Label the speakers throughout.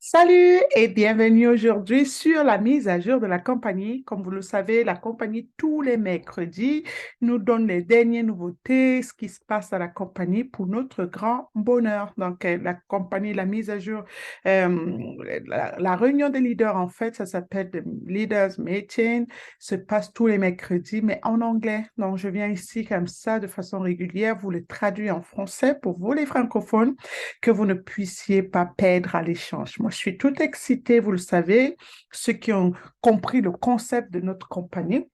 Speaker 1: Salut et bienvenue aujourd'hui sur la mise à jour de la compagnie. Comme vous le savez, la compagnie, tous les mercredis, nous donne les dernières nouveautés, ce qui se passe à la compagnie pour notre grand bonheur. Donc, la compagnie, la mise à jour, la réunion des leaders, en fait, ça s'appelle the Leaders Meeting, se passe tous les mercredis, mais en anglais. Donc, je viens ici comme ça de façon régulière, vous le traduire en français pour vous, les francophones que vous ne puissiez pas perdre à l'échange. Moi, je suis toute excitée, vous le savez, ceux qui ont compris le concept de notre compagnie.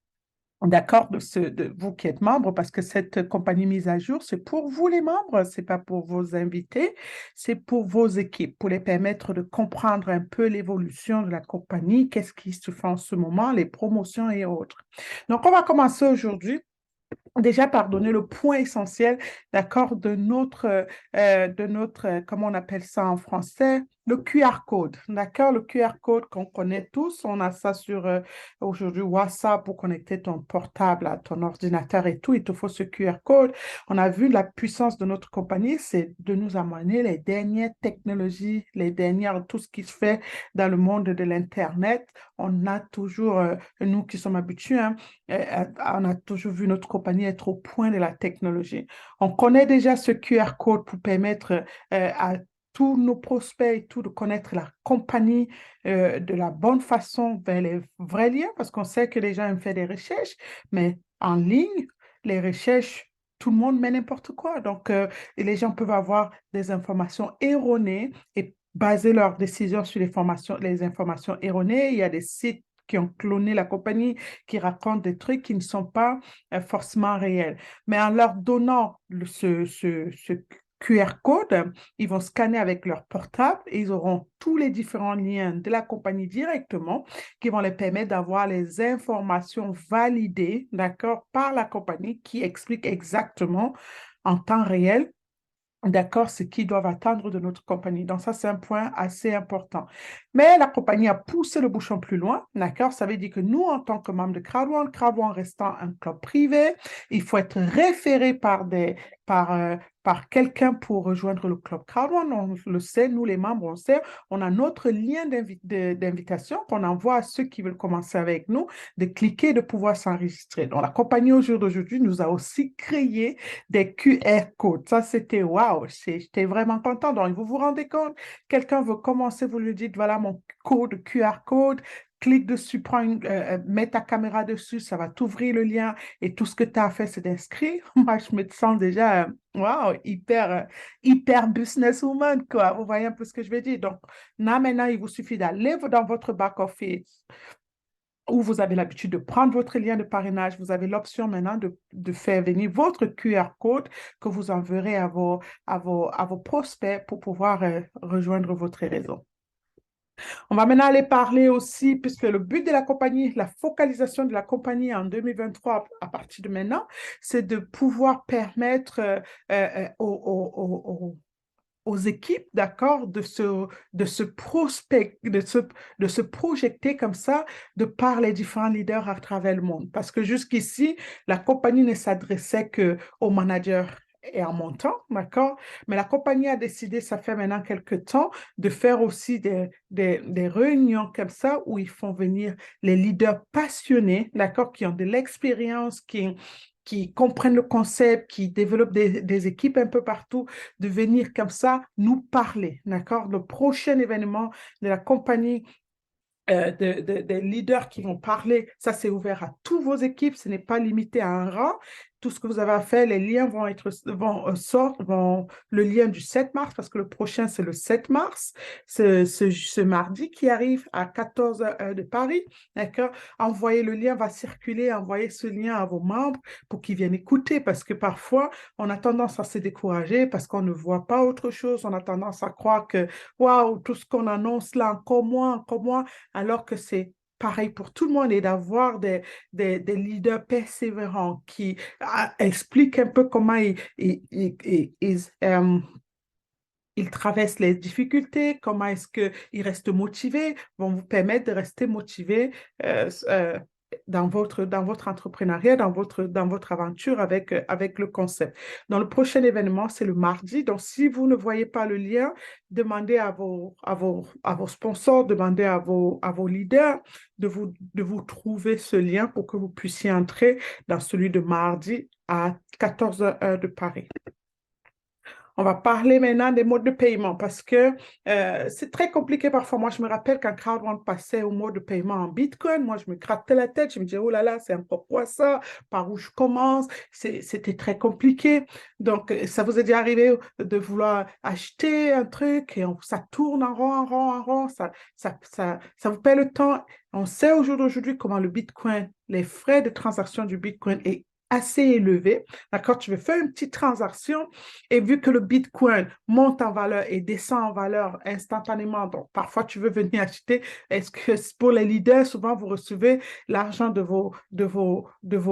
Speaker 1: D'accord, de vous qui êtes membre, parce que cette compagnie mise à jour, c'est pour vous les membres, c'est pas pour vos invités, c'est pour vos équipes, pour les permettre de comprendre un peu l'évolution de la compagnie, qu'est-ce qui se fait en ce moment, les promotions et autres. Donc, on va commencer aujourd'hui déjà par donner le point essentiel, d'accord, comment on appelle ça en français, le QR code, d'accord, le QR code qu'on connaît tous, on a ça sur aujourd'hui WhatsApp pour connecter ton portable à ton ordinateur et tout, il te faut ce QR code. On a vu la puissance de notre compagnie, c'est de nous amener les dernières technologies, les dernières, tout ce qui se fait dans le monde de l'Internet. On a toujours, nous qui sommes habitués, hein, on a toujours vu notre compagnie être au point de la technologie. On connaît déjà ce QR code pour permettre à tous nos prospects et tout de connaître la compagnie de la bonne façon vers les vrais liens, parce qu'on sait que les gens aiment faire des recherches, mais en ligne, les recherches, tout le monde met n'importe quoi. Donc, et les gens peuvent avoir des informations erronées et baser leurs décisions sur les informations erronées. Il y a des sites qui ont cloné la compagnie, qui racontent des trucs qui ne sont pas forcément réels. Mais en leur donnant ce QR code, ils vont scanner avec leur portable et ils auront tous les différents liens de la compagnie directement qui vont les permettre d'avoir les informations validées, d'accord, par la compagnie qui explique exactement en temps réel, d'accord, ce qu'ils doivent attendre de notre compagnie. Donc, ça, c'est un point assez important. Mais la compagnie a poussé le bouchon plus loin, d'accord? Ça veut dire que nous, en tant que membres de Crowd1 restant un club privé, il faut être référé par, euh, par quelqu'un pour rejoindre le club Crowd1. On le sait, nous, les membres, on sait, on a notre lien d'invitation qu'on envoie à ceux qui veulent commencer avec nous, de cliquer, de pouvoir s'enregistrer. Donc, la compagnie, au jour d'aujourd'hui, nous a aussi créé des QR codes. Ça, c'était waouh, j'étais vraiment content. Donc, vous vous rendez compte, quelqu'un veut commencer, vous lui dites, voilà mon code QR code, clique dessus, mets ta caméra dessus, ça va t'ouvrir le lien et tout ce que tu as à faire, c'est d'inscrire. Moi, je me sens déjà, waouh, hyper businesswoman, quoi. Vous voyez un peu ce que je veux dire? Donc, là, maintenant, il vous suffit d'aller dans votre back-office où vous avez l'habitude de prendre votre lien de parrainage, vous avez l'option maintenant de faire venir votre QR code que vous enverrez à vos prospects pour pouvoir rejoindre votre réseau. On va maintenant aller parler aussi, puisque le but de la compagnie, la focalisation de la compagnie en 2023 à partir de maintenant, c'est de pouvoir permettre aux équipes, d'accord, de se de se projeter comme ça, de par les différents leaders à travers le monde. Parce que jusqu'ici, la compagnie ne s'adressait que aux managers et en montant, d'accord? Mais la compagnie a décidé, ça fait maintenant quelques temps, de faire aussi des réunions comme ça où ils font venir les leaders passionnés, d'accord, qui ont de l'expérience, qui comprennent le concept, qui développent des équipes un peu partout, de venir comme ça nous parler, d'accord? Le prochain événement de la compagnie des leaders qui vont parler. Ça, c'est ouvert à toutes vos équipes. Ce n'est pas limité à un rang. Tout ce que vous avez à faire, les liens le lien du 7 mars, parce que le prochain, c'est le 7 mars, ce mardi qui arrive à 14 heures de Paris. D'accord? Envoyez le lien, va circuler, envoyez ce lien à vos membres pour qu'ils viennent écouter, parce que parfois, on a tendance à se décourager parce qu'on ne voit pas autre chose. On a tendance à croire que, waouh, tout ce qu'on annonce là, encore moins, alors que c'est pareil pour tout le monde et d'avoir des leaders persévérants qui expliquent un peu comment ils traversent les difficultés, comment est-ce qu'ils restent motivés, vont vous permettre de rester motivé dans votre entrepreneuriat, dans votre aventure avec le concept. Dans le prochain événement, c'est le mardi. Donc, si vous ne voyez pas le lien, demandez à vos sponsors, demandez à vos leaders de vous trouver ce lien pour que vous puissiez entrer dans celui de mardi à 14h heure de Paris. On va parler maintenant des modes de paiement parce que c'est très compliqué parfois. Moi, je me rappelle quand Crowdrun passait au mode de paiement en Bitcoin, moi, je me grattais la tête. Je me disais, oh là là, c'est encore quoi ça? Par où je commence? C'était très compliqué. Donc, ça vous est déjà arrivé de vouloir acheter un truc et ça tourne en rond, en rond, en rond. Ça vous perd le temps. On sait au jour d'aujourd'hui comment le Bitcoin, les frais de transaction du Bitcoin est assez élevé. D'accord? Tu veux faire une petite transaction et vu que le Bitcoin monte en valeur et descend en valeur instantanément, donc parfois tu veux venir acheter, est-ce que pour les leaders, souvent vous recevez l'argent de vos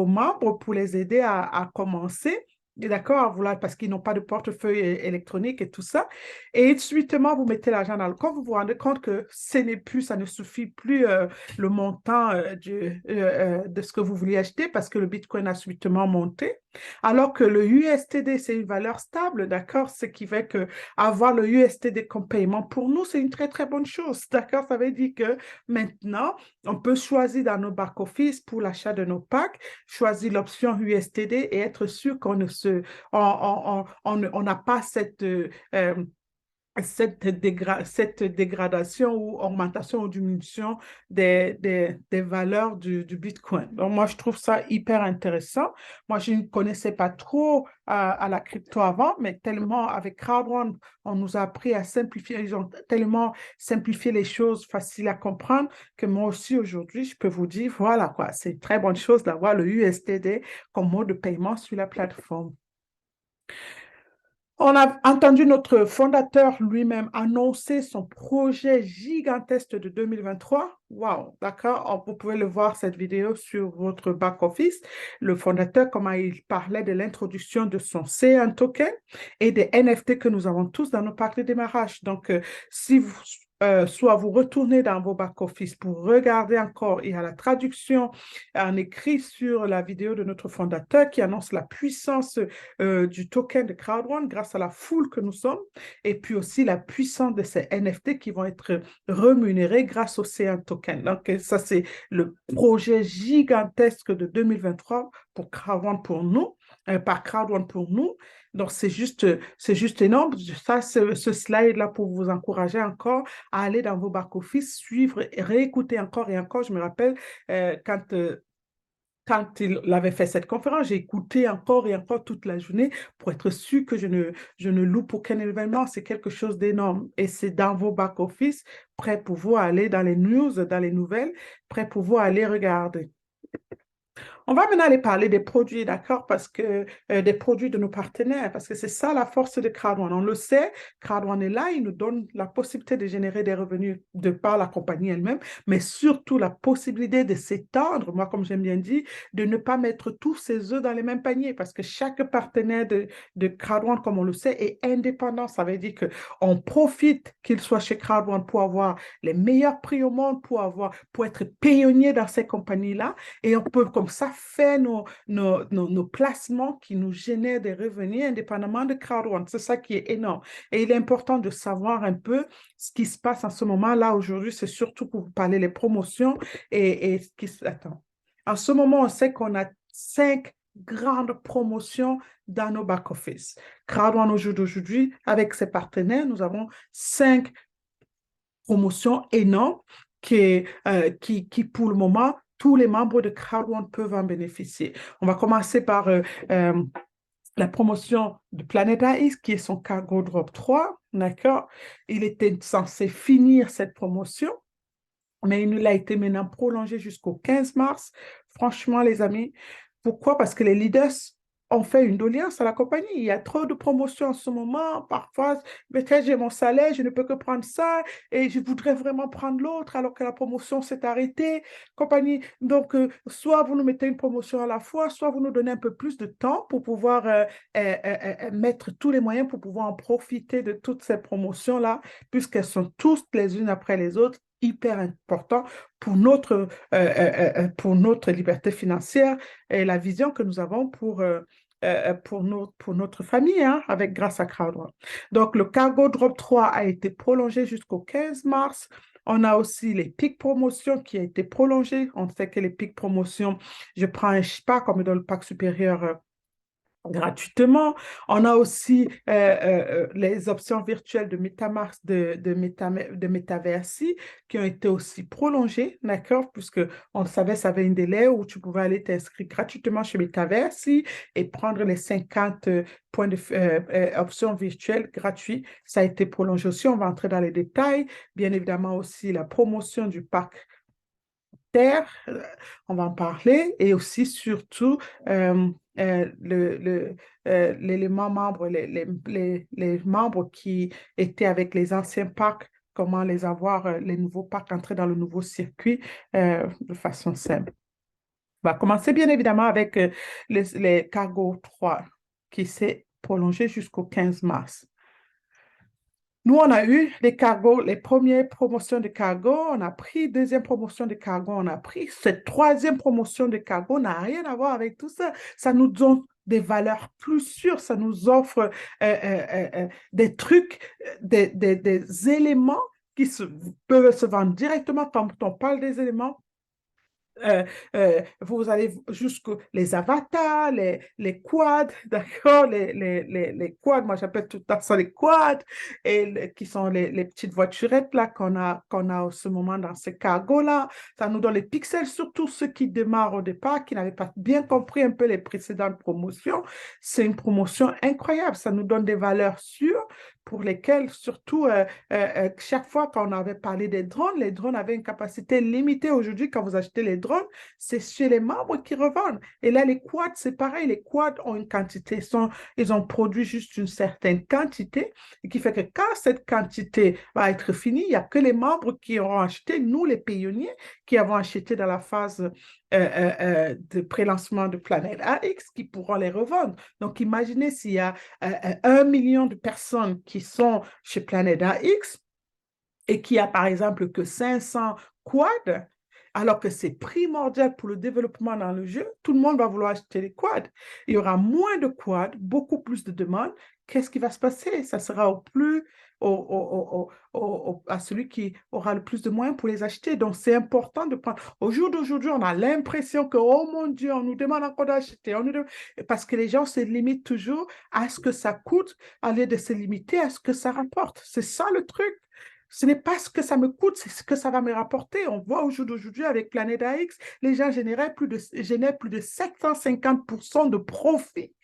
Speaker 1: membres pour les aider à commencer? D'accord, voilà, parce qu'ils n'ont pas de portefeuille électronique et tout ça. Et subitement, vous mettez l'argent dans le compte, vous vous rendez compte que ce n'est plus, ça ne suffit plus le montant de ce que vous vouliez acheter parce que le Bitcoin a subitement monté. Alors que le USTD, c'est une valeur stable, d'accord? Ce qui fait que avoir le USTD comme paiement, pour nous, c'est une très, très bonne chose, d'accord? Ça veut dire que maintenant, on peut choisir dans nos back-office pour l'achat de nos packs, choisir l'option USTD et être sûr qu'on ne se, on n'a pas cette dégradation ou augmentation ou diminution des valeurs du Bitcoin. Donc, moi, je trouve ça hyper intéressant. Moi, je ne connaissais pas trop à la crypto avant, mais tellement avec Crowdrun, on nous a appris à simplifier. Ils ont tellement simplifié les choses faciles à comprendre que moi aussi, aujourd'hui, je peux vous dire, voilà quoi, c'est une très bonne chose d'avoir le USDD comme mode de paiement sur la plateforme. On a entendu notre fondateur lui-même annoncer son projet gigantesque de 2023. Waouh, d'accord. Vous pouvez le voir, cette vidéo, sur votre back-office. Le fondateur, comment il parlait de l'introduction de son C1 token et des NFT que nous avons tous dans nos parcs de démarrage. Donc, si vous, soit vous retournez dans vos back-office pour regarder encore, il y a la traduction en écrit sur la vidéo de notre fondateur qui annonce la puissance du token de Crowdrun grâce à la foule que nous sommes et puis aussi la puissance de ces NFT qui vont être rémunérés grâce au C1 token. Donc, ça, c'est le projet gigantesque de 2023 pour Crowdrun pour nous, par Crowdrun pour nous. Donc, c'est juste énorme. Ça, ce slide-là pour vous encourager encore à aller dans vos back-office, suivre et réécouter encore et encore. Je me rappelle quand il avait fait cette conférence, j'ai écouté encore et encore toute la journée pour être sûr que je ne loupe aucun événement. C'est quelque chose d'énorme. Et c'est dans vos back-office, prêt pour vous aller dans les news, dans les nouvelles, prêt pour vous aller regarder. On va maintenant aller parler des produits, d'accord? Parce que des produits de nos partenaires, parce que c'est ça la force de Crowdone. On le sait, Crowdone est là, il nous donne la possibilité de générer des revenus de par la compagnie elle-même, mais surtout la possibilité de s'étendre, moi, comme j'aime bien dire, de ne pas mettre tous ses œufs dans les mêmes paniers, parce que chaque partenaire de Crowdone, comme on le sait, est indépendant. Ça veut dire qu'on profite qu'il soit chez Crowdone pour avoir les meilleurs prix au monde, pour être pionnier dans ces compagnies-là, et on peut comme ça faire nos placements qui nous génèrent des revenus indépendamment de Crowdone. C'est ça qui est énorme. Et il est important de savoir un peu ce qui se passe en ce moment-là. Aujourd'hui, c'est surtout pour vous parler des promotions et ce qui se... Attends. En ce moment, on sait qu'on a 5 grandes promotions dans nos back-office. Crowdone au jour d'aujourd'hui, avec ses partenaires, nous avons 5 promotions énormes qui, pour le moment, tous les membres de Crowdone peuvent en bénéficier. On va commencer par la promotion de Planet Ice, qui est son Cargo Drop 3, d'accord? Il était censé finir cette promotion, mais il nous a été maintenant prolongé jusqu'au 15 mars. Franchement, les amis, pourquoi? Parce que les leaders ont fait une doléance à la compagnie. Il y a trop de promotions en ce moment. Parfois, peut-être j'ai mon salaire, je ne peux que prendre ça et je voudrais vraiment prendre l'autre alors que la promotion s'est arrêtée. Compagnie, donc, soit vous nous mettez une promotion à la fois, soit vous nous donnez un peu plus de temps pour pouvoir mettre tous les moyens pour pouvoir en profiter de toutes ces promotions-là, puisqu'elles sont toutes les unes après les autres hyper important pour notre liberté financière et la vision que nous avons pour notre famille, hein, avec grâce à CrowdOne. Donc, le Cargo Drop 3 a été prolongé jusqu'au 15 mars. On a aussi les pics promotions qui ont été prolongés. On sait que les pics promotions, je prends un SPAC, on me donne le pack supérieur gratuitement. On a aussi les options virtuelles de MetaMask, de Metaversi qui ont été aussi prolongées, d'accord? Puisque on le savait, ça avait un délai où tu pouvais aller t'inscrire gratuitement chez Metaversi et prendre les 50 points de options virtuelles gratuits. Ça a été prolongé aussi. On va entrer dans les détails. Bien évidemment aussi la promotion du pack terre, on va en parler, et aussi surtout l'élément membre, les membres qui étaient avec les anciens packs, comment les avoir, les nouveaux packs, entrer dans le nouveau circuit de façon simple. On va commencer bien évidemment avec les Cargo 3 qui s'est prolongé jusqu'au 15 mars. Nous, on a eu les cargos, les premières promotions de cargo, on a pris, deuxième promotion de cargo, on a pris. Cette troisième promotion de cargo n'a rien à voir avec tout ça. Ça nous donne des valeurs plus sûres, ça nous offre des trucs, des éléments qui peuvent se vendre directement quand on parle des éléments. Vous allez jusqu'aux les avatars, les quads, d'accord? Les quads, moi j'appelle tout ça les quads, qui sont les petites voiturettes là qu'on a en ce moment dans ces cargos-là. Ça nous donne les pixels, surtout ceux qui démarrent au départ, qui n'avaient pas bien compris un peu les précédentes promotions. C'est une promotion incroyable, ça nous donne des valeurs sûres pour lesquelles, surtout, chaque fois qu'on avait parlé des drones, les drones avaient une capacité limitée. Aujourd'hui, quand vous achetez les drones, c'est chez les membres qui revendent. Et là, les quads, c'est pareil. Les quads ont une quantité, ils ont produit juste une certaine quantité, et qui fait que quand cette quantité va être finie, il n'y a que les membres qui auront acheté, nous, les pionniers, qui avons acheté dans la phase de pré-lancement de Planète AX, qui pourront les revendre. Donc, imaginez s'il y a 1 million de personnes qui sont chez Planète AX et qui a par exemple que 500 quads, alors que c'est primordial pour le développement dans le jeu, tout le monde va vouloir acheter les quads. Il y aura moins de quads, beaucoup plus de demandes. Qu'est-ce qui va se passer? Ça sera à celui qui aura le plus de moyens pour les acheter. Donc, c'est important de prendre. Au jour d'aujourd'hui, on a l'impression que, oh mon Dieu, on nous demande encore d'acheter. Parce que les gens se limitent toujours à ce que ça coûte, au lieu de se limiter à ce que ça rapporte. C'est ça le truc. Ce n'est pas ce que ça me coûte, c'est ce que ça va me rapporter. On voit au jour d'aujourd'hui avec Planète AX, les gens génèrent plus de 750% de profit.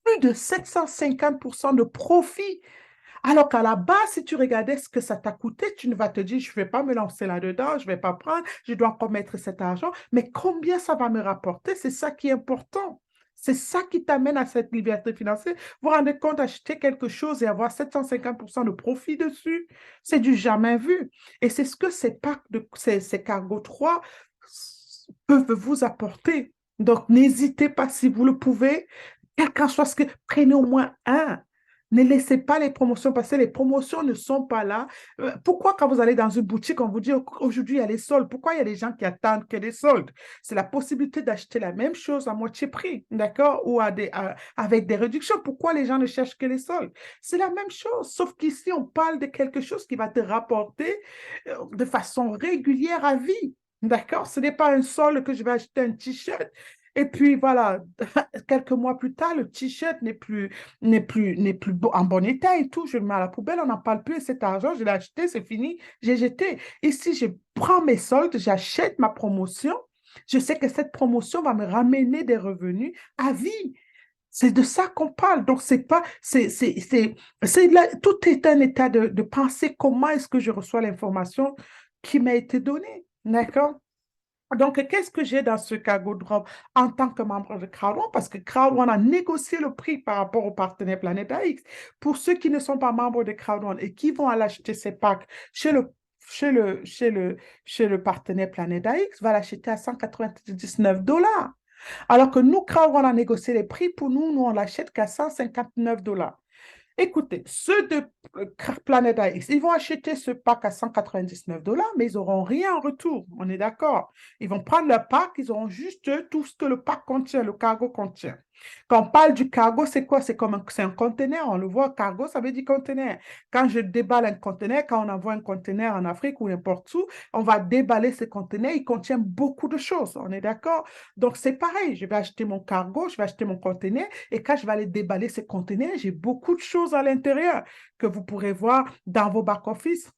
Speaker 1: Plus de 750% de profit. Alors qu'à la base, si tu regardais ce que ça t'a coûté, tu ne vas te dire, je ne vais pas me lancer là-dedans, je ne vais pas prendre, je dois encore mettre cet argent. Mais combien ça va me rapporter? C'est ça qui est important. C'est ça qui t'amène à cette liberté financière. Vous vous rendez compte, acheter quelque chose et avoir 750% de profit dessus, c'est du jamais vu. Et c'est ce que ces Cargo 3 peuvent vous apporter. Donc, n'hésitez pas si vous le pouvez, quel qu'en soit ce que, prenez au moins un. Ne laissez pas les promotions passer. Les promotions ne sont pas là. Pourquoi quand vous allez dans une boutique, on vous dit aujourd'hui il y a les soldes? Pourquoi il y a des gens qui attendent que les soldes? C'est la possibilité d'acheter la même chose à moitié prix, d'accord? Ou avec des réductions. Pourquoi les gens ne cherchent que les soldes? C'est la même chose, sauf qu'ici, on parle de quelque chose qui va te rapporter de façon régulière à vie. D'accord? Ce n'est pas un solde que je vais acheter un t-shirt. Et puis voilà, quelques mois plus tard, le t-shirt n'est plus en bon état et tout. Je le mets à la poubelle, on n'en parle plus. Et cet argent, je l'ai acheté, c'est fini, j'ai jeté. Ici, je prends mes soldes, j'achète ma promotion. Je sais que cette promotion va me ramener des revenus à vie. C'est de ça qu'on parle. Donc, c'est pas, tout est un état de penser comment est-ce que je reçois l'information qui m'a été donnée. D'accord? Donc, qu'est-ce que j'ai dans ce cargo drop en tant que membre de CrowdOne? Parce que CrowdOne a négocié le prix par rapport au partenaire Planète AX. Pour ceux qui ne sont pas membres de CrowdOne et qui vont aller acheter ces packs chez le, chez le, chez le, chez le partenaire Planète AX, va l'acheter à 199 $. Alors que nous, CrowdOne a négocié les prix. Pour nous, on l'achète qu'à 159 $. Écoutez, ceux de Planète AX, ils vont acheter ce pack à 199 $, mais ils n'auront rien en retour. On est d'accord? Ils vont prendre le pack, ils auront juste tout ce que le pack contient, le cargo contient. Quand on parle du cargo, c'est quoi? C'est un conteneur. On le voit, cargo, ça veut dire conteneur. Quand je déballe un conteneur, quand on envoie un conteneur en Afrique ou n'importe où, on va déballer ce conteneur. Il contient beaucoup de choses. On est d'accord? Donc, c'est pareil. Je vais acheter mon cargo, je vais acheter mon conteneur. Et quand je vais aller déballer ces conteneurs, j'ai beaucoup de choses à l'intérieur que vous pourrez voir dans vos back-office.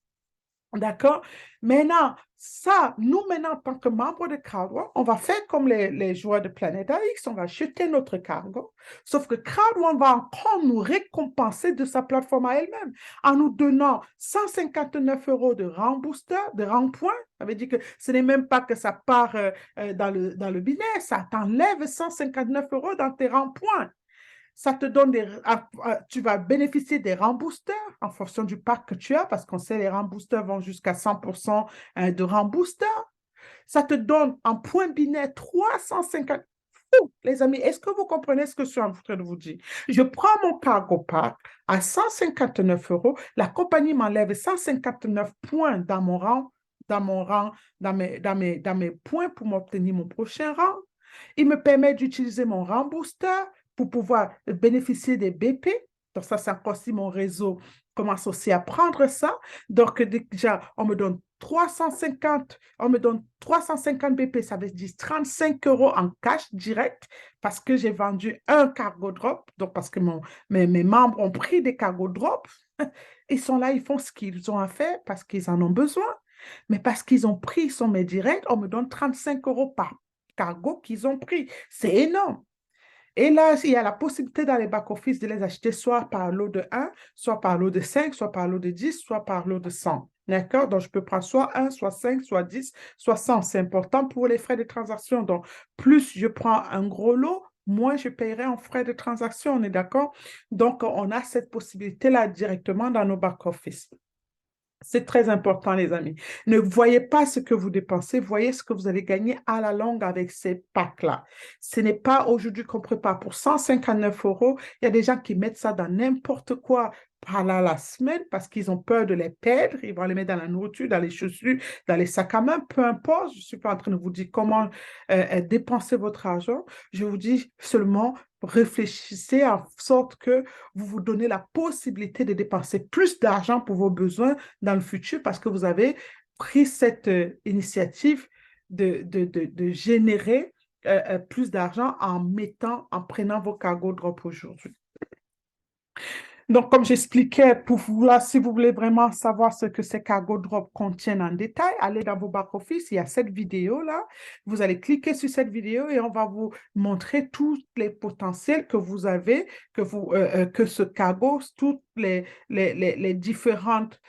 Speaker 1: D'accord? Maintenant, ça, nous, maintenant, en tant que membres de CrowdOne, on va faire comme les joueurs de Planète AX, on va jeter notre cargo. Sauf que CrowdOne va encore nous récompenser de sa plateforme à elle-même en nous donnant 159 € de rembooster, de rempoint. Ça veut dire que ce n'est même pas que ça part dans le business, ça t'enlève 159 € dans tes rempoints. Ça te donne tu vas bénéficier des remboosters en fonction du pack que tu as, parce qu'on sait les remboosters vont jusqu'à 100% de rembooster. Ça te donne en point binaire 350. Les amis, est-ce que vous comprenez ce que je suis en train de vous dire? Je prends mon cargo pack à 159 €. La compagnie m'enlève 159 points dans mon rang, dans mes points pour m'obtenir mon prochain rang. Il me permet d'utiliser mon rembooster pour pouvoir bénéficier des BP. Donc, ça, c'est encore si mon réseau commence aussi à prendre ça. Donc, déjà, on me donne 350 BP, ça veut dire 35 € en cash direct parce que j'ai vendu un cargo drop. Donc, parce que mes membres ont pris des cargo drops. Ils sont là, ils font ce qu'ils ont à faire parce qu'ils en ont besoin. Mais parce qu'ils ont pris, ils sont mes directs, on me donne 35 € par cargo qu'ils ont pris. C'est énorme. Et là, il y a la possibilité dans les back-office de les acheter soit par lot de 1, soit par lot de 5, soit par lot de 10, soit par lot de 100. D'accord? Donc, je peux prendre soit 1, soit 5, soit 10, soit 100. C'est important pour les frais de transaction. Donc, plus je prends un gros lot, moins je paierai en frais de transaction. On est d'accord? Donc, on a cette possibilité-là directement dans nos back-office. C'est très important, les amis. Ne voyez pas ce que vous dépensez, voyez ce que vous allez gagner à la longue avec ces packs-là. Ce n'est pas aujourd'hui qu'on prépare pour 159 €. Il y a des gens qui mettent ça dans n'importe quoi par là la semaine parce qu'ils ont peur de les perdre. Ils vont les mettre dans la nourriture, dans les chaussures, dans les sacs à main, peu importe. Je ne suis pas en train de vous dire comment dépenser votre argent. Je vous dis seulement réfléchissez en sorte que vous vous donnez la possibilité de dépenser plus d'argent pour vos besoins dans le futur parce que vous avez pris cette initiative de générer plus d'argent en prenant vos cargo drop aujourd'hui. Donc, comme j'expliquais, pour vous, là, si vous voulez vraiment savoir ce que ces cargo drops contiennent en détail, allez dans vos back-office, il y a cette vidéo-là. Vous allez cliquer sur cette vidéo et on va vous montrer tous les potentiels que vous avez, que ce cargo, toutes les différentes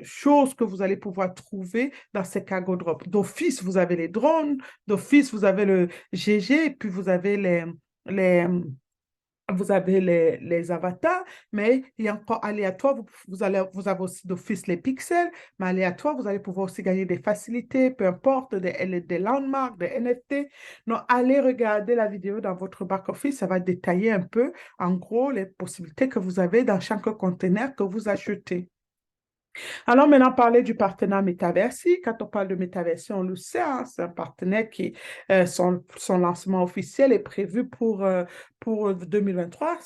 Speaker 1: choses que vous allez pouvoir trouver dans ces cargo drops. D'office, vous avez les drones, d'office, vous avez le GG, et puis vous avez les vous avez les avatars, mais il y a encore aléatoire. Vous avez aussi d'office les pixels, mais aléatoire, vous allez pouvoir aussi gagner des facilités, peu importe, des landmarks, des NFT. Donc, allez regarder la vidéo dans votre back-office. Ça va détailler un peu, en gros, les possibilités que vous avez dans chaque conteneur que vous achetez. Alors maintenant, parler du partenaire Metaversi. Quand on parle de Metaversi, on le sait, hein, c'est un partenaire qui, son lancement officiel est prévu pour 2023,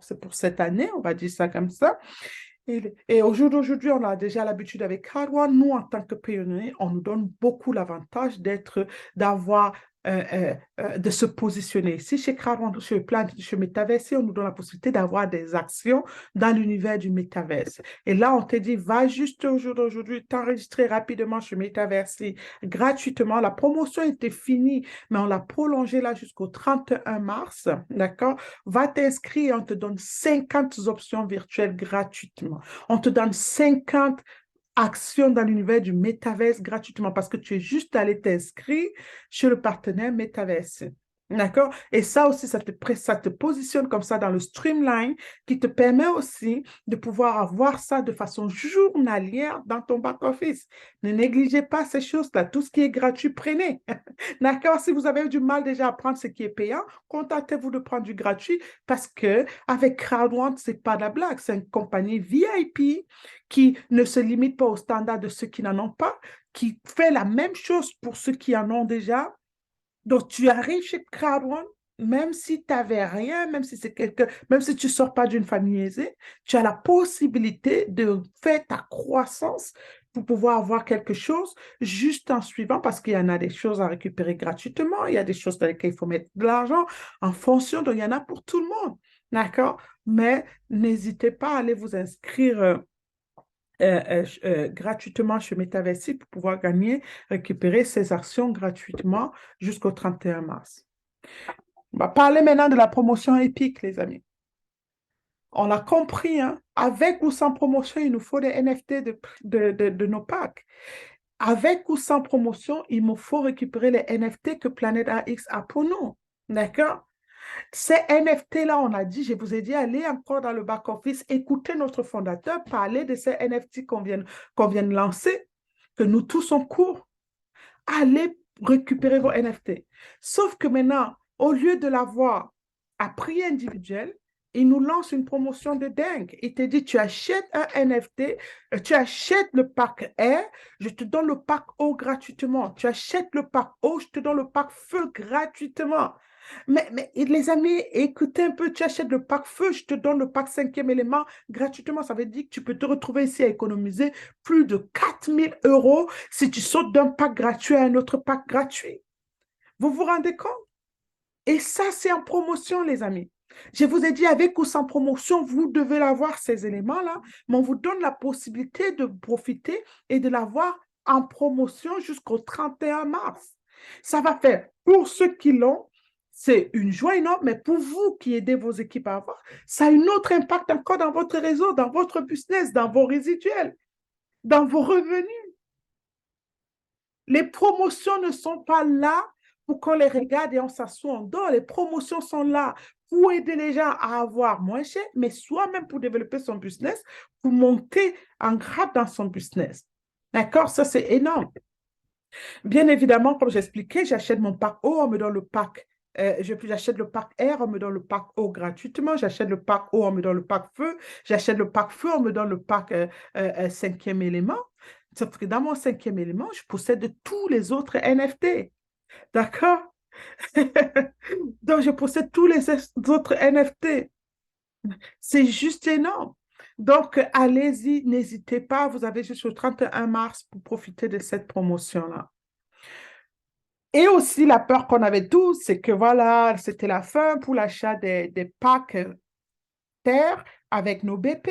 Speaker 1: c'est pour cette année, on va dire ça comme ça. Et au jour d'aujourd'hui, on a déjà l'habitude avec CrowdOne. Nous, en tant que pionniers, on nous donne beaucoup l'avantage d'avoir de se positionner. Si chez CrowdOne, chez Metaverse, on nous donne la possibilité d'avoir des actions dans l'univers du Metaverse. Et là, on te dit, va juste au jour d'aujourd'hui, t'enregistrer rapidement chez Metaverse gratuitement. La promotion était finie, mais on l'a prolongée là jusqu'au 31 mars. D'accord? Va t'inscrire et on te donne 50 options virtuelles gratuitement. On te donne 50 actions dans l'univers du Metaverse gratuitement parce que tu es juste allé t'inscrire chez le partenaire Metaverse. D'accord? Et ça aussi, ça te positionne comme ça dans le streamline qui te permet aussi de pouvoir avoir ça de façon journalière dans ton back-office. Ne négligez pas ces choses-là. Tout ce qui est gratuit, prenez. D'accord? Si vous avez du mal déjà à prendre ce qui est payant, contactez-vous de prendre du gratuit parce que avec CrowdOne, c'est pas de la blague. C'est une compagnie VIP qui ne se limite pas aux standards de ceux qui n'en ont pas, qui fait la même chose pour ceux qui en ont déjà. Donc, tu arrives chez Crowd One, même si tu n'avais rien, même si c'est quelqu'un, même si tu ne sors pas d'une famille aisée, tu as la possibilité de faire ta croissance pour pouvoir avoir quelque chose juste en suivant, parce qu'il y en a des choses à récupérer gratuitement, il y a des choses dans lesquelles il faut mettre de l'argent en fonction, donc il y en a pour tout le monde. D'accord? Mais n'hésitez pas à aller vous inscrire gratuitement chez Metaversi pour pouvoir gagner, récupérer ces actions gratuitement jusqu'au 31 mars. On va parler maintenant de la promotion épique, les amis. On l'a compris, hein? Avec ou sans promotion, il nous faut des NFT de nos packs. Avec ou sans promotion, il me faut récupérer les NFT que Planète AX a pour nous. D'accord? Ces NFT-là, on a dit, je vous ai dit, allez encore dans le back-office, écoutez notre fondateur parler de ces NFT qu'on vient de lancer, que nous tous en cours. Allez récupérer vos NFT. Sauf que maintenant, au lieu de l'avoir à prix individuel, il nous lance une promotion de dingue. Il te dit, tu achètes un NFT, tu achètes le pack R, je te donne le pack O gratuitement. Tu achètes le pack O, je te donne le pack Feu gratuitement. Mais les amis, écoutez un peu, tu achètes le pack Feu, je te donne le pack cinquième élément gratuitement. Ça veut dire que tu peux te retrouver ici à économiser plus de 4 000 € si tu sautes d'un pack gratuit à un autre pack gratuit. Vous vous rendez compte? Et ça, c'est en promotion, les amis. Je vous ai dit, avec ou sans promotion, vous devez l'avoir, ces éléments-là, mais on vous donne la possibilité de profiter et de l'avoir en promotion jusqu'au 31 mars. Ça va faire, pour ceux qui l'ont, c'est une joie énorme, mais pour vous qui aidez vos équipes à avoir, ça a un autre impact encore dans votre réseau, dans votre business, dans vos résiduels, dans vos revenus. Les promotions ne sont pas là pour qu'on les regarde et on s'assoit en dehors. Les promotions sont là pour aider les gens à avoir moins cher, mais soit même pour développer son business, pour monter en grade dans son business. D'accord? Ça, c'est énorme. Bien évidemment, comme j'expliquais, j'achète mon pack O, on me donne le pack. J'achète le pack R, on me donne le pack O gratuitement. J'achète le pack O, on me donne le pack Feu. J'achète le pack Feu, on me donne le pack cinquième élément. Sauf que dans mon cinquième élément, je possède tous les autres NFT. D'accord? Donc, je possède tous les autres NFT. C'est juste énorme. Donc, allez-y, n'hésitez pas. Vous avez jusqu'au 31 mars pour profiter de cette promotion-là. Et aussi, la peur qu'on avait tous, c'est que voilà, c'était la fin pour l'achat des packs terre avec nos BP.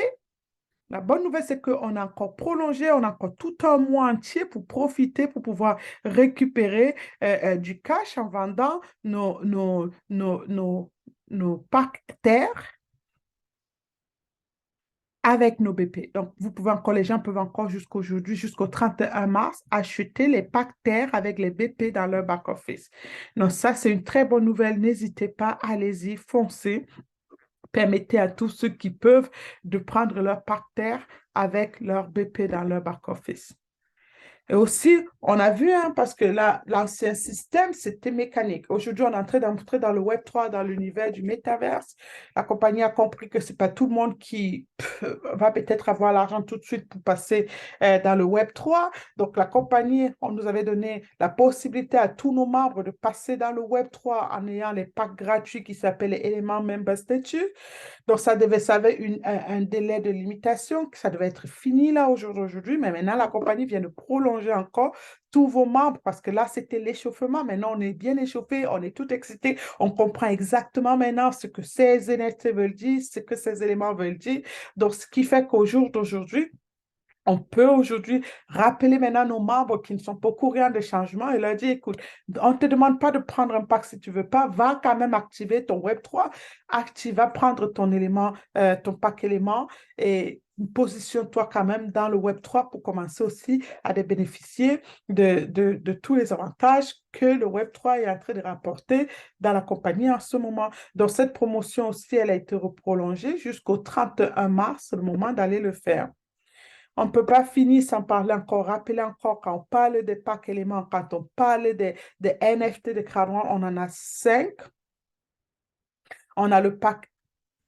Speaker 1: La bonne nouvelle, c'est qu'on a encore prolongé, on a encore tout un mois entier pour profiter, pour pouvoir récupérer du cash en vendant nos packs terre avec nos BP. Donc, vous pouvez encore, les gens peuvent encore jusqu'aujourd'hui, jusqu'au 31 mars, acheter les packs terre avec les BP dans leur back-office. Donc, ça, c'est une très bonne nouvelle. N'hésitez pas, allez-y, foncez. Permettez à tous ceux qui peuvent de prendre leur pack terre avec leur BP dans leur back-office. Et aussi, on a vu, hein, parce que là, l'ancien système, c'était mécanique. Aujourd'hui, on est en train d'entrer dans le Web3, dans l'univers du métaverse. La compagnie a compris que ce n'est pas tout le monde qui va peut-être avoir l'argent tout de suite pour passer dans le Web3. Donc, la compagnie, on nous avait donné la possibilité à tous nos membres de passer dans le Web3 en ayant les packs gratuits qui s'appellent les éléments Member Statue. Donc, ça avait un délai de limitation, ça devait être fini là aujourd'hui, mais maintenant, la compagnie vient de prolonger encore tous vos membres parce que là, c'était l'échauffement. Maintenant, on est bien échauffé, on est tout excité, on comprend exactement maintenant ce que ces NFT veulent dire, ce que ces éléments veulent dire. Donc, ce qui fait qu'au jour d'aujourd'hui, on peut aujourd'hui rappeler maintenant nos membres qui ne sont pas au courant des changements et leur dire, écoute, on ne te demande pas de prendre un pack si tu ne veux pas, va quand même activer ton Web3, va prendre ton élément, ton pack élément et positionne-toi quand même dans le Web3 pour commencer aussi à bénéficier de tous les avantages que le Web3 est en train de rapporter dans la compagnie en ce moment. Donc, cette promotion aussi, elle a été prolongée jusqu'au 31 mars, c'est le moment d'aller le faire. On ne peut pas finir sans parler encore, rappeler encore, quand on parle des packs éléments, quand on parle des NFT de Crowdrunner, on en a cinq. On a le pack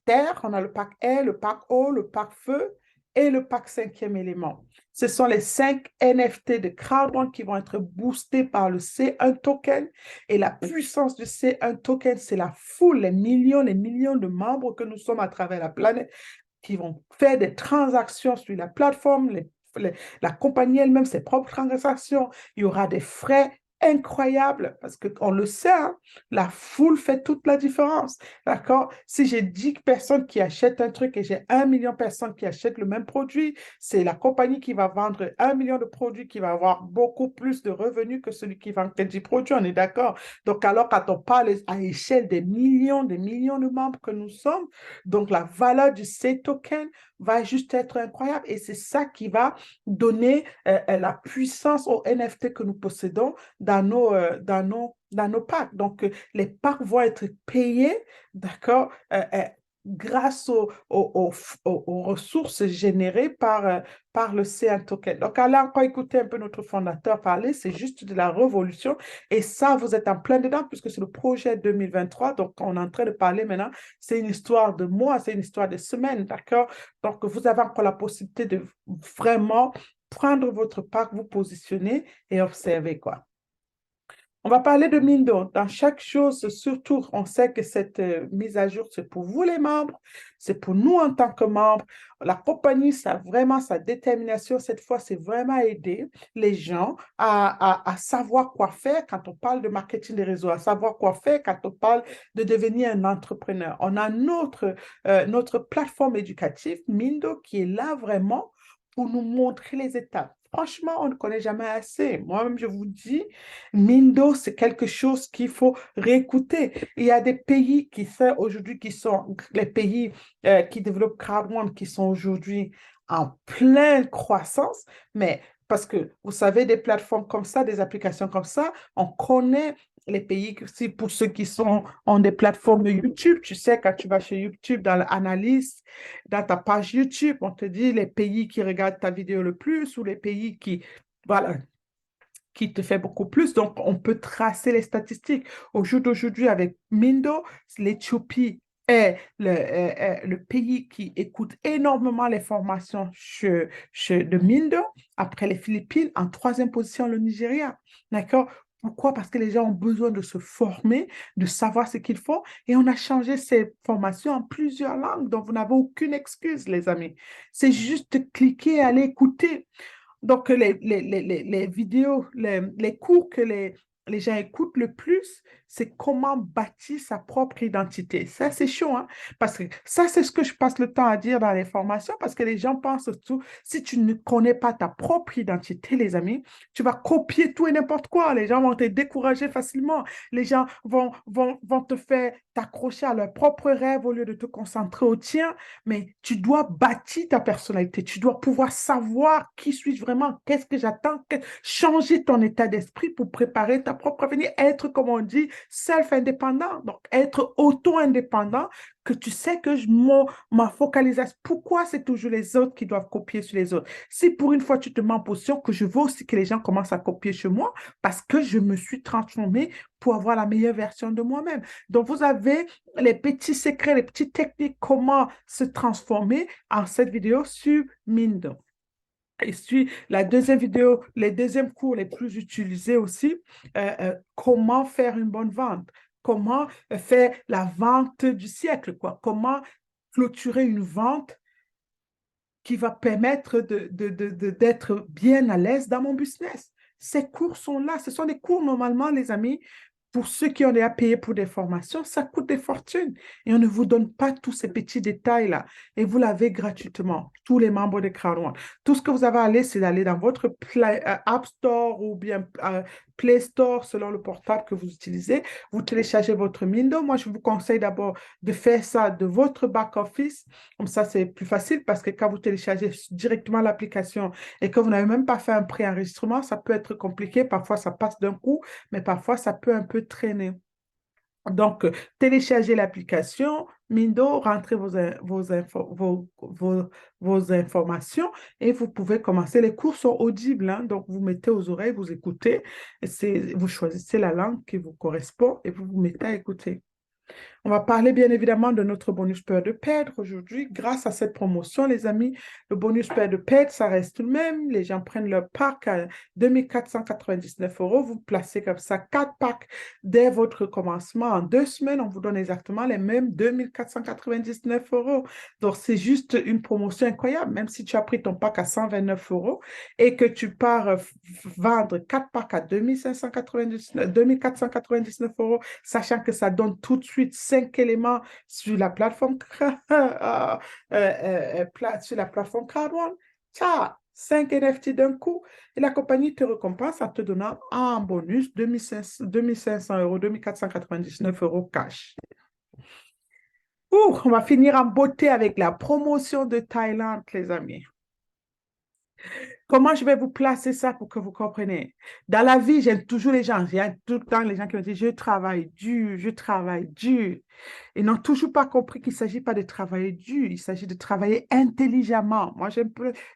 Speaker 1: Terre, on a le pack Air, le pack Eau, le pack Feu et le pack cinquième élément. Ce sont les 5 NFT de Crowdrunner qui vont être boostés par le C1 token. Et la puissance du C1 token, c'est la foule, les millions de membres que nous sommes à travers la planète qui vont faire des transactions sur la plateforme, la compagnie elle-même, ses propres transactions. Il y aura des frais incroyables parce qu'on le sait, hein, la foule fait toute la différence. D'accord? Si j'ai 10 personnes qui achètent un truc et j'ai 1 million de personnes qui achètent le même produit, c'est la compagnie qui va vendre 1 million de produits qui va avoir beaucoup plus de revenus que celui qui vend que 10 produits. On est d'accord? Donc, alors, quand on parle à l'échelle des millions de membres que nous sommes, donc la valeur du C-token va juste être incroyable et c'est ça qui va donner la puissance aux NFT que nous possédons dans nos packs. Donc, les packs vont être payés, d'accord, grâce aux ressources générées par le CN Token. Donc, allez encore écouter un peu notre fondateur parler, c'est juste de la révolution. Et ça, vous êtes en plein dedans puisque c'est le projet 2023. Donc, on est en train de parler maintenant. C'est une histoire de mois, c'est une histoire de semaines, d'accord? Donc, vous avez encore la possibilité de vraiment prendre votre pack, vous positionner et observer quoi. On va parler de Mindo. Dans chaque chose, surtout, on sait que cette mise à jour, c'est pour vous les membres, c'est pour nous en tant que membres. La compagnie, ça vraiment, sa détermination, cette fois, c'est vraiment aider les gens à savoir quoi faire quand on parle de marketing des réseaux, à savoir quoi faire quand on parle de devenir un entrepreneur. On a notre plateforme éducative, Mindo, qui est là vraiment pour nous montrer les étapes. Franchement, on ne connaît jamais assez. Moi-même, je vous dis, Mindo, c'est quelque chose qu'il faut réécouter. Il y a des pays qui sont aujourd'hui, qui sont les pays qui développent Crowd qui sont aujourd'hui en pleine croissance, mais parce que vous savez, des plateformes comme ça, des applications comme ça, on connaît les pays, si pour ceux qui sont ont des plateformes YouTube, tu sais, quand tu vas chez YouTube, dans l'analyse, dans ta page YouTube, on te dit les pays qui regardent ta vidéo le plus ou les pays voilà, qui te fait beaucoup plus. Donc, on peut tracer les statistiques. Au jour d'aujourd'hui, avec Mindo, l'Éthiopie est le pays qui écoute énormément les formations de Mindo. Après les Philippines, en troisième position, le Nigeria. D'accord? Pourquoi? Parce que les gens ont besoin de se former, de savoir ce qu'il faut. Et on a changé ces formations en plusieurs langues. Donc, vous n'avez aucune excuse, les amis. C'est juste cliquer et aller écouter. Donc, les vidéos, les cours que les gens écoutent le plus, c'est comment bâtir sa propre identité. Ça, c'est chaud, hein? Parce que ça, c'est ce que je passe le temps à dire dans les formations, parce que les gens pensent tout. Si tu ne connais pas ta propre identité, les amis, tu vas copier tout et n'importe quoi. Les gens vont te décourager facilement. Les gens vont te faire t'accrocher à leur propre rêve au lieu de te concentrer au tien. Mais tu dois bâtir ta personnalité. Tu dois pouvoir savoir qui suis-je vraiment, qu'est-ce que j'attends, changer ton état d'esprit pour préparer ta propre avenir, être, comme on dit, self-indépendant. Donc, être auto-indépendant, que tu sais que ma focalisation, pourquoi c'est toujours les autres qui doivent copier sur les autres? Si pour une fois tu te mets en position que je veux aussi que les gens commencent à copier chez moi parce que je me suis transformée pour avoir la meilleure version de moi-même. Donc, vous avez les petits secrets, les petites techniques, comment se transformer en cette vidéo sur Mindo. Et puis, la deuxième vidéo, les deuxièmes cours les plus utilisés aussi, comment faire une bonne vente, comment faire la vente du siècle, quoi, comment clôturer une vente qui va permettre d'être bien à l'aise dans mon business. Ces cours sont là. Ce sont des cours, normalement, les amis, pour ceux qui ont déjà payé pour des formations, ça coûte des fortunes. Et on ne vous donne pas tous ces petits détails-là. Et vous l'avez gratuitement, tous les membres de Crowd One. Tout ce que vous avez à aller, c'est d'aller dans votre App Store ou bien Play Store selon le portable que vous utilisez. Vous téléchargez votre Mindo. Moi, je vous conseille d'abord de faire ça de votre back-office. Comme ça, c'est plus facile parce que quand vous téléchargez directement l'application et que vous n'avez même pas fait un pré-enregistrement, ça peut être compliqué. Parfois, ça passe d'un coup, mais parfois, ça peut un peu traîner. Donc, téléchargez l'application Mindo, rentrez vos informations et vous pouvez commencer. Les cours sont audibles, hein, donc vous mettez aux oreilles, vous écoutez, vous choisissez la langue qui vous correspond et vous vous mettez à écouter. On va parler bien évidemment de notre bonus peur de perdre aujourd'hui. Grâce à cette promotion, les amis, le bonus peur de perdre, ça reste le même. Les gens prennent leur pack à 2499 euros. Vous placez comme ça 4 packs dès votre commencement. En 2 semaines, on vous donne exactement les mêmes 2499 euros. Donc, c'est juste une promotion incroyable. Même si tu as pris ton pack à 129 euros et que tu pars vendre 4 packs à 2499 euros, sachant que ça donne tout de suite 5 éléments sur la plateforme, sur la plateforme Cardone. Tiens, 5 NFT d'un coup. Et la compagnie te récompense en te donnant en bonus 2500 euros, 2499 euros cash. On va finir en beauté avec la promotion de Thaïlande, les amis. Comment je vais vous placer ça pour que vous compreniez? Dans la vie, j'aime toujours les gens. Il y a tout le temps les gens qui me disent, je travaille dur, je travaille dur. Ils n'ont toujours pas compris qu'il ne s'agit pas de travailler dur, il s'agit de travailler intelligemment. Moi,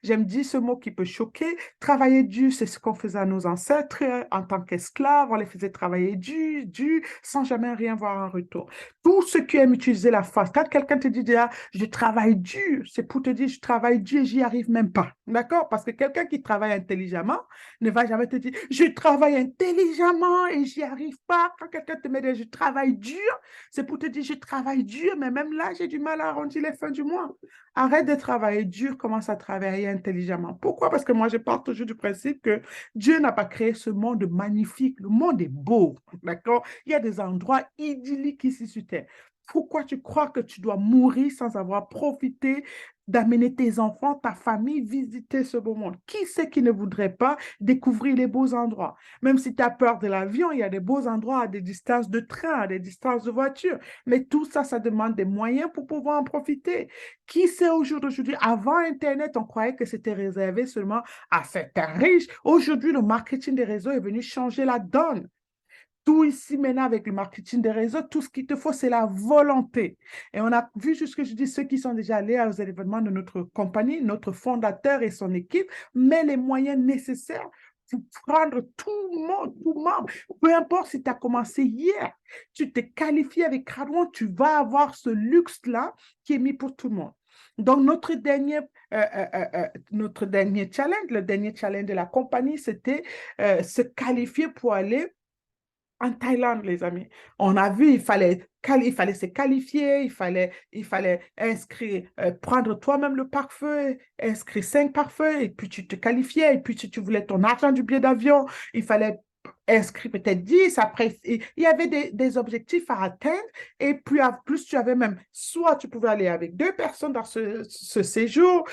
Speaker 1: j'aime dire ce mot qui peut choquer. Travailler dur, c'est ce qu'on faisait à nos ancêtres en tant qu'esclaves. On les faisait travailler dur, dur, sans jamais rien voir en retour. Tous ceux qui aiment utiliser la force, quand quelqu'un te dit déjà, je travaille dur, c'est pour te dire, je travaille dur et j'y arrive même pas. D'accord? Parce que quelqu'un qui travaille intelligemment ne va jamais te dire, je travaille intelligemment et j'y arrive pas. Quand quelqu'un te met, je travaille dur, c'est pour te dire, je travaille dur, mais même là, j'ai du mal à arrondir les fins du mois. Arrête de travailler dur, commence à travailler intelligemment. Pourquoi? Parce que moi, je pars toujours du principe que Dieu n'a pas créé ce monde magnifique. Le monde est beau, d'accord? Il y a des endroits idylliques ici sur Terre. Pourquoi tu crois que tu dois mourir sans avoir profité d'amener tes enfants, ta famille, visiter ce beau monde? Qui c'est qui ne voudrait pas découvrir les beaux endroits? Même si tu as peur de l'avion, il y a des beaux endroits à des distances de train, à des distances de voiture. Mais tout ça, ça demande des moyens pour pouvoir en profiter. Qui sait au jour d'aujourd'hui, avant Internet, on croyait que c'était réservé seulement à certains riches. Aujourd'hui, le marketing des réseaux est venu changer la donne. Tout ici maintenant avec le marketing des réseaux, tout ce qu'il te faut, c'est la volonté. Et on a vu jusque je dis ceux qui sont déjà allés aux événements de notre compagnie, notre fondateur et son équipe, mais les moyens nécessaires pour prendre tout le monde, tout le monde. Peu importe si tu as commencé hier, tu t'es qualifié avec Radouan, tu vas avoir ce luxe-là qui est mis pour tout le monde. Donc, notre dernier challenge, le dernier challenge de la compagnie, c'était se qualifier pour aller en Thaïlande, les amis. On a vu, il fallait se qualifier, il fallait inscrire, prendre toi-même le pare-feu, inscrire 5 pare-feux, et puis tu te qualifiais, et puis si tu voulais ton argent du billet d'avion, il fallait inscrire peut-être 10. Après, il y avait des objectifs à atteindre, et puis plus tu avais même, soit tu pouvais aller avec 2 personnes dans ce séjour,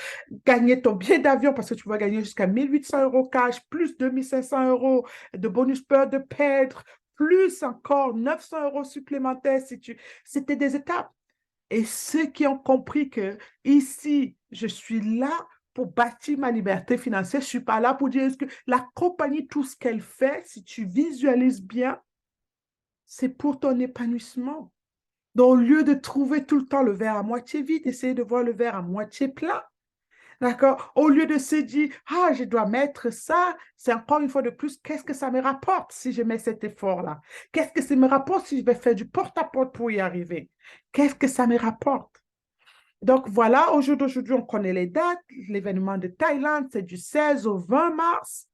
Speaker 1: gagner ton billet d'avion, parce que tu vas gagner jusqu'à 1800 euros cash, plus 2500 euros de bonus peur de perdre, plus encore 900 euros supplémentaires si tu... C'était des étapes. Et ceux qui ont compris que ici, je suis là pour bâtir ma liberté financière, je ne suis pas là pour dire est-ce que la compagnie, tout ce qu'elle fait, si tu visualises bien, c'est pour ton épanouissement. Donc, au lieu de trouver tout le temps le verre à moitié vide, essayer de voir le verre à moitié plein. D'accord? Au lieu de se dire, ah, je dois mettre ça, c'est encore une fois de plus, qu'est-ce que ça me rapporte si je mets cet effort-là? Qu'est-ce que ça me rapporte si je vais faire du porte-à-porte pour y arriver? Qu'est-ce que ça me rapporte? Donc voilà, au jour d'aujourd'hui, on connaît les dates. L'événement de Thaïlande, c'est du 16 au 20 mars.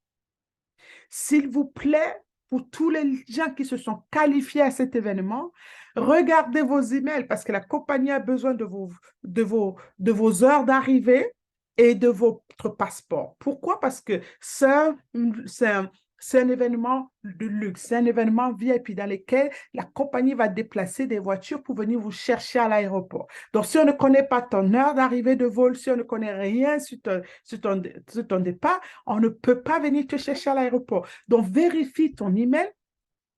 Speaker 1: S'il vous plaît, pour tous les gens qui se sont qualifiés à cet événement, regardez vos emails parce que la compagnie a besoin de vos heures d'arrivée et de votre passeport. Pourquoi? Parce que c'est un événement de luxe, c'est un événement VIP dans lequel la compagnie va déplacer des voitures pour venir vous chercher à l'aéroport. Donc, si on ne connaît pas ton heure d'arrivée de vol, si on ne connaît rien sur ton départ, on ne peut pas venir te chercher à l'aéroport. Donc, vérifie ton email.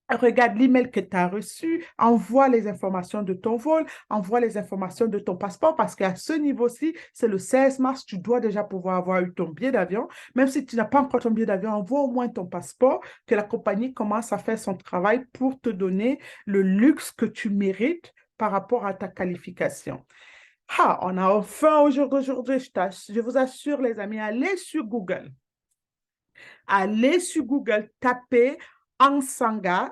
Speaker 1: Regarde l'email que tu as reçu, envoie les informations de ton vol, envoie les informations de ton passeport parce qu'à ce niveau-ci, c'est le 16 mars, tu dois déjà pouvoir avoir eu ton billet d'avion. Même si tu n'as pas encore ton billet d'avion, envoie au moins ton passeport, que la compagnie commence à faire son travail pour te donner le luxe que tu mérites par rapport à ta qualification. Ah, on a enfin aujourd'hui, je vous assure les amis, allez sur Google. Allez sur Google, tapez Ansana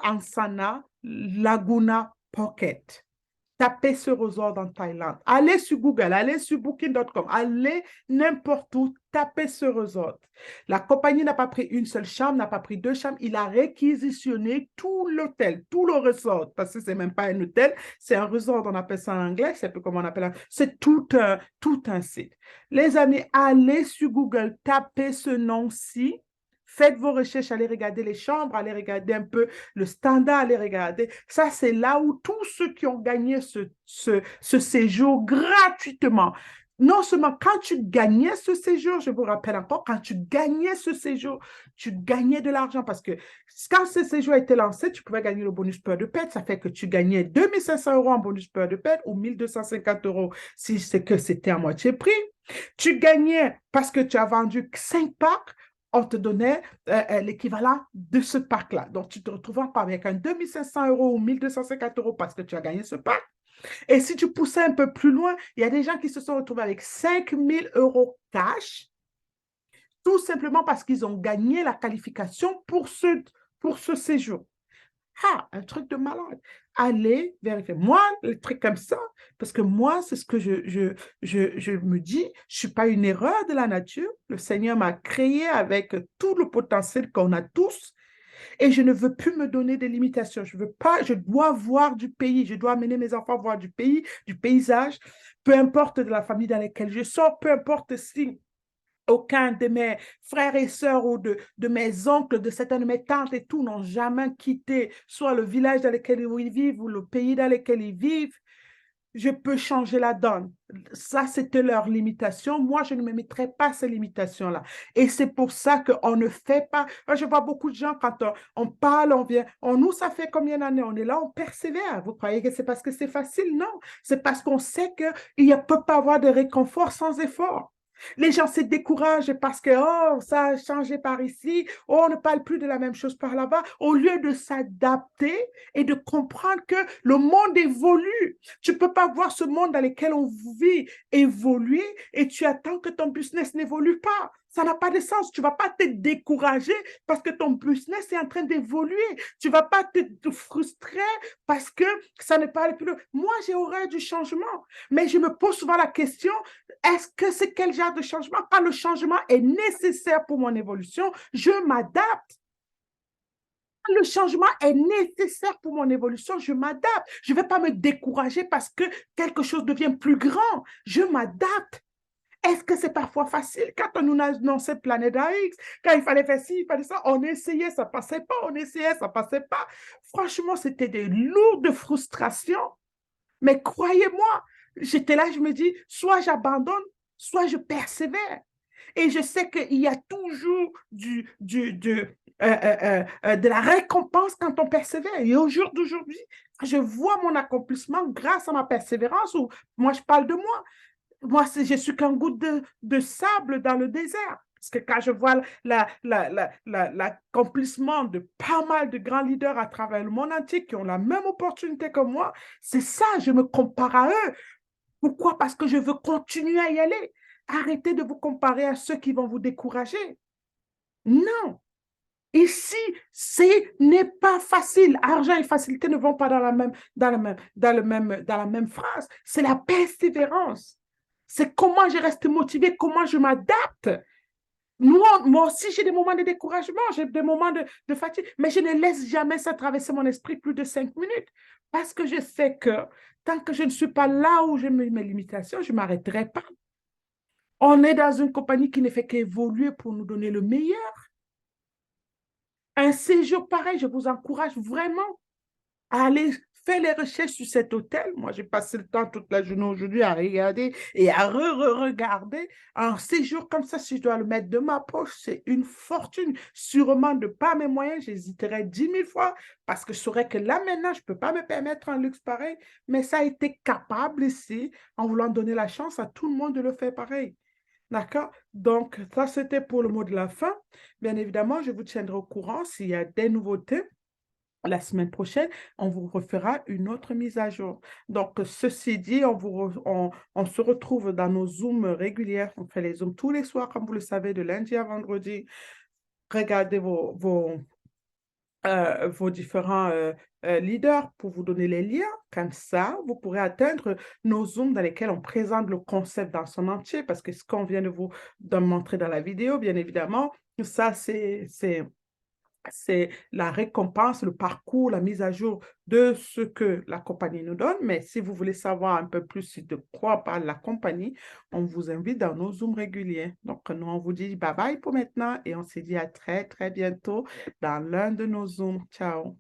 Speaker 1: Laguna Pocket. Tapez ce resort en Thaïlande. Allez sur Google, allez sur Booking.com, allez n'importe où, tapez ce resort. La compagnie n'a pas pris une seule chambre, n'a pas pris deux chambres, il a réquisitionné tout l'hôtel, tout le resort, parce que c'est même pas un hôtel, c'est un resort, on appelle ça en anglais, c'est un peu comme on appelle, c'est tout un site. Les amis, allez sur Google, tapez ce nom-ci. Faites vos recherches, allez regarder les chambres, allez regarder un peu le standard, allez regarder. Ça, c'est là où tous ceux qui ont gagné ce séjour gratuitement, non seulement quand tu gagnais ce séjour, je vous rappelle encore, quand tu gagnais ce séjour, tu gagnais de l'argent parce que quand ce séjour a été lancé, tu pouvais gagner le bonus peur de pète. Ça fait que tu gagnais 2500 € en bonus peur de pète ou 1250 € si c'est que c'était à moitié prix. Tu gagnais parce que tu as vendu 5 packs, on te donnait l'équivalent de ce pack-là. Donc, tu te retrouves pas avec un 2500 € ou 1250 € parce que tu as gagné ce pack. Et si tu poussais un peu plus loin, il y a des gens qui se sont retrouvés avec 5000 € cash, tout simplement parce qu'ils ont gagné la qualification pour ce séjour. Ah, un truc de malade. Allez vérifier. Moi, les trucs comme ça, parce que moi, c'est ce que je me dis, je ne suis pas une erreur de la nature. Le Seigneur m'a créé avec tout le potentiel qu'on a tous et je ne veux plus me donner des limitations. Je veux pas, je dois voir du pays, je dois amener mes enfants voir du pays, du paysage, peu importe de la famille dans laquelle je sors, peu importe si aucun de mes frères et sœurs ou de mes oncles, de certaines de mes tantes et tout n'ont jamais quitté soit le village dans lequel ils vivent ou le pays dans lequel ils vivent. Je peux changer la donne. Ça, c'était leur limitation. Moi, je ne me mettrai pas ces limitations-là. Et c'est pour ça qu'on ne fait pas. Moi, je vois beaucoup de gens, quand on parle, on vient, nous, ça fait combien d'années? On est là, on persévère. Vous croyez que c'est parce que c'est facile? Non. C'est parce qu'on sait qu'il ne peut pas avoir de réconfort sans effort. Les gens se découragent parce que, oh, ça a changé par ici, oh, on ne parle plus de la même chose par là-bas, au lieu de s'adapter et de comprendre que le monde évolue. Tu ne peux pas voir ce monde dans lequel on vit évoluer et tu attends que ton business n'évolue pas. Ça n'a pas de sens. Tu ne vas pas te décourager parce que ton business est en train d'évoluer. Tu ne vas pas te frustrer parce que ça ne parle plus. Moi, j'ai horreur du changement, mais je me pose souvent la question, est-ce que c'est quel genre de changement? Quand le changement est nécessaire pour mon évolution, je m'adapte. Quand le changement est nécessaire pour mon évolution, je m'adapte. Je ne vais pas me décourager parce que quelque chose devient plus grand. Je m'adapte. Est-ce que c'est parfois facile? Quand on nous annonçait Planète AX, quand il fallait faire ci, il fallait ça, on essayait, ça passait pas, on essayait, ça passait pas. Franchement, c'était des lourdes frustrations. Mais croyez-moi, j'étais là, je me dis, soit j'abandonne, soit je persévère. Et je sais qu'il y a toujours de la récompense quand on persévère. Et au jour d'aujourd'hui, je vois mon accomplissement grâce à ma persévérance, ou moi, je parle de moi. Moi, je suis qu'un goutte de sable dans le désert. Parce que quand je vois l'accomplissement de pas mal de grands leaders à travers le monde entier qui ont la même opportunité que moi, c'est ça, je me compare à eux. Pourquoi? Parce que je veux continuer à y aller. Arrêtez de vous comparer à ceux qui vont vous décourager. Non. Ici, ce n'est pas facile. Argent et facilité ne vont pas dans la même phrase. C'est la persévérance. C'est comment je reste motivé, comment je m'adapte. Moi aussi, j'ai des moments de découragement, j'ai des moments de fatigue, mais je ne laisse jamais ça traverser mon esprit plus de 5 minutes parce que je sais que tant que je ne suis pas là où je mets mes limitations, je ne m'arrêterai pas. On est dans une compagnie qui ne fait qu'évoluer pour nous donner le meilleur. Un séjour pareil, je vous encourage vraiment à aller faire les recherches sur cet hôtel. Moi, j'ai passé le temps toute la journée aujourd'hui à regarder et à re-regarder. Un séjour comme ça, si je dois le mettre de ma poche, c'est une fortune. Sûrement de pas mes moyens, j'hésiterais 10 000 fois parce que je saurais que là maintenant, je ne peux pas me permettre un luxe pareil. Mais ça a été capable ici, en voulant donner la chance à tout le monde de le faire pareil. D'accord? Donc, ça, c'était pour le mot de la fin. Bien évidemment, je vous tiendrai au courant s'il y a des nouveautés. La semaine prochaine, on vous refera une autre mise à jour. Donc, ceci dit, on se retrouve dans nos Zooms réguliers. On fait les Zooms tous les soirs, comme vous le savez, de lundi à vendredi. Regardez vos différents leaders pour vous donner les liens. Comme ça, vous pourrez atteindre nos Zooms dans lesquels on présente le concept dans son entier, parce que ce qu'on vient de montrer dans la vidéo, bien évidemment, ça, c'est la récompense, le parcours, la mise à jour de ce que la compagnie nous donne. Mais si vous voulez savoir un peu plus de quoi parle la compagnie, on vous invite dans nos Zooms réguliers. Donc, nous, on vous dit bye bye pour maintenant et on se dit à très, très bientôt dans l'un de nos Zooms. Ciao.